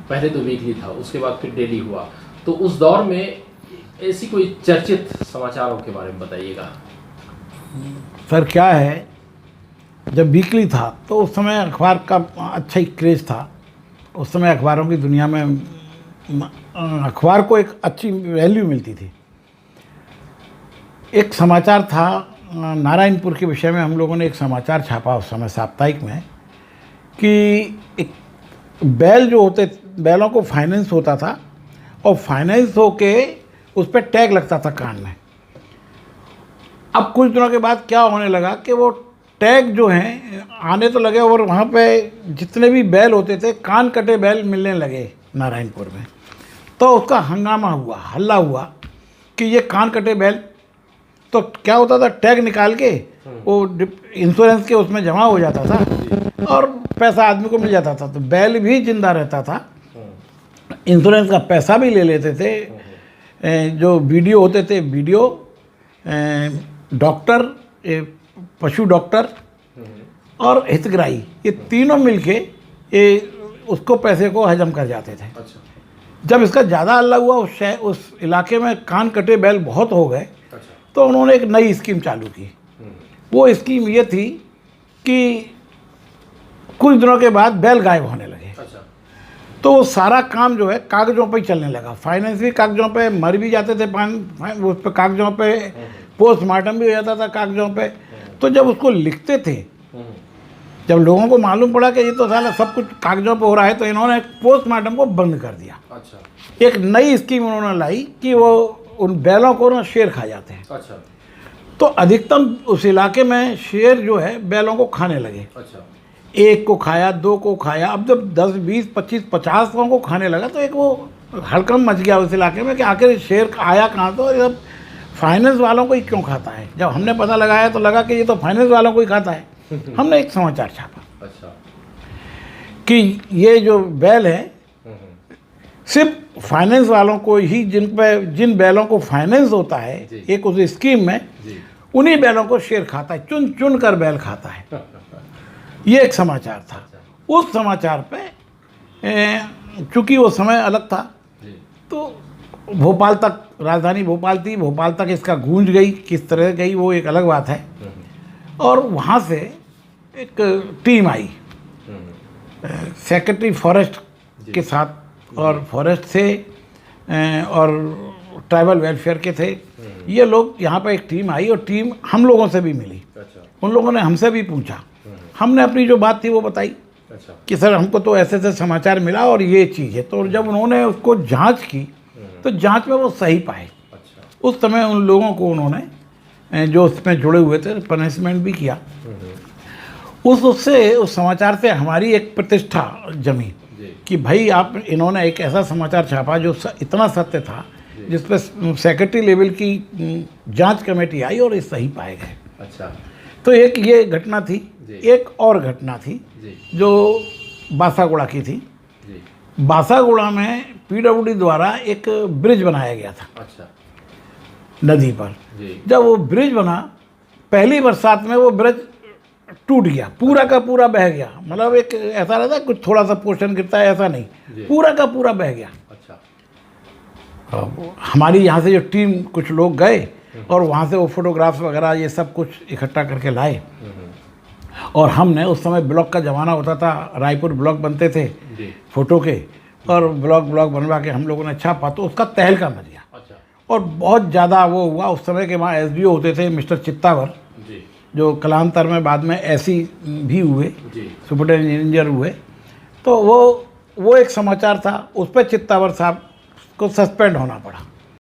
पहले तो वीकली था, उसके बाद फिर डेली हुआ, तो उस दौर में ऐसी कोई चर्चित समाचारों के बारे में बताइएगा। सर क्या है, जब वीकली था तो उस समय अखबार का अच्छा ही क्रेज़ था। उस समय अखबारों की दुनिया में अखबार को एक अच्छी वैल्यू मिलती थी। एक समाचार था नारायणपुर के विषय में, हम लोगों ने एक समाचार छापा उस समय साप्ताहिक में कि एक बैल जो होते, बैलों को फाइनेंस होता था और फाइनेंस होके उस पर टैग लगता था कान में। अब कुछ दिनों के बाद क्या होने लगा कि वो टैग जो हैं आने तो लगे और वहाँ पे जितने भी बैल होते थे कान कटे बैल मिलने लगे नारायणपुर में। तो उसका हंगामा हुआ, हल्ला हुआ कि ये कान कटे बैल। तो क्या होता था, टैग निकाल के वो इंश्योरेंस के उसमें जमा हो जाता था और पैसा आदमी को मिल जाता था, तो बैल भी जिंदा रहता था, इंश्योरेंस का पैसा भी ले लेते थे। जो वीडियो होते थे, वीडियो, डॉक्टर, पशु डॉक्टर और हितग्राही, ये तीनों मिलके ये उसको पैसे को हजम कर जाते थे। अच्छा। जब इसका ज़्यादा हल्ला हुआ उस इलाके में कान कटे बैल बहुत हो गए, अच्छा। तो उन्होंने एक नई स्कीम चालू की। वो स्कीम ये थी कि कुछ दिनों के बाद बैल गायब होने लगे। अच्छा। तो वो सारा काम जो है कागज़ों पे ही चलने लगा। फाइनेंस भी कागज़ों पे, मर भी जाते थे उस पर कागज़ों पे, पोस्टमार्टम भी हो जाता था कागज़ों पे। तो जब उसको लिखते थे, जब लोगों को मालूम पड़ा कि ये तो साला सब कुछ कागज़ों पे हो रहा है, तो इन्होंने पोस्टमार्टम को बंद कर दिया। अच्छा। एक नई स्कीम उन्होंने लाई कि वो उन बैलों को ना शेर खा जाते हैं। अच्छा। तो अधिकतम उस इलाके में शेर जो है बैलों को खाने लगे। अच्छा। एक को खाया, दो को खाया, अब जब 10, 20, 25, 50 को खाने लगा तो एक वो हड़कंप मच गया उस इलाके में कि आखिर शेर आया कहाँ, तो जब फाइनेंस वालों को ही क्यों खाता है। जब हमने पता लगाया तो लगा कि ये तो फाइनेंस वालों को ही खाता है। हमने एक समाचार छापा। अच्छा। कि ये जो बैल है सिर्फ फाइनेंस वालों को ही, जिन बैलों को फाइनेंस होता है एक उस स्कीम में, उन्हीं बैलों को शेर खाता है, चुन चुन कर बैल खाता है। ये एक समाचार था। उस समाचार पे चूँकि वो समय अलग था, तो भोपाल तक, राजधानी भोपाल थी, भोपाल तक इसका गूंज गई, किस तरह गई वो एक अलग बात है। और वहाँ से एक टीम आई सेक्रेटरी फॉरेस्ट के साथ, और फॉरेस्ट से और ट्राइबल वेलफेयर के थे ये लोग। यहाँ पर एक टीम आई और टीम हम लोगों से भी मिली। उन लोगों ने हमसे भी पूछा, हमने अपनी जो बात थी वो बताई कि सर हमको तो ऐसे ऐसे समाचार मिला और ये चीज़ है। तो जब उन्होंने उसको जांच की तो जांच में वो सही पाए। उस समय उन लोगों को उन्होंने जो उसमें जुड़े हुए थे पनिशमेंट भी किया। उस समाचार से हमारी एक प्रतिष्ठा जमी कि भाई आप, इन्होंने एक ऐसा समाचार छापा जो इतना सत्य था, जिस पर सेक्रेटरी लेवल की जांच कमेटी आई और ये सही पाए गए। अच्छा। तो एक ये घटना थी। एक और घटना थी जो बासागुड़ा की थी। बासागुड़ा में पीडब्ल्यूडी द्वारा एक ब्रिज बनाया गया था। अच्छा। नदी पर। जब वो ब्रिज बना, पहली बरसात में वो ब्रिज टूट गया, पूरा का पूरा बह गया। मतलब एक ऐसा रहता है कुछ थोड़ा सा पोर्शन गिरता है, ऐसा नहीं, पूरा का पूरा बह गया। अच्छा। हमारी यहाँ से जो टीम, कुछ लोग गए और वहाँ से वो फोटोग्राफ्स वगैरह ये सब कुछ इकट्ठा करके लाए। और हमने, उस समय ब्लॉग का ज़माना होता था, रायपुर ब्लॉग बनते थे फोटो के, और ब्लॉग बनवा के हम लोगों ने छापा, तो उसका तहलका मच गया। अच्छा। और बहुत ज़्यादा वो हुआ। उस समय के वहाँ एसडीओ होते थे मिस्टर चित्तावर, जो कालांतर में बाद में ऐसी भी हुए, सुपरिटेंडेंट इंजीनियर हुए। तो वो एक समाचार था, उस पर चित्तावर साहब को सस्पेंड होना पड़ा।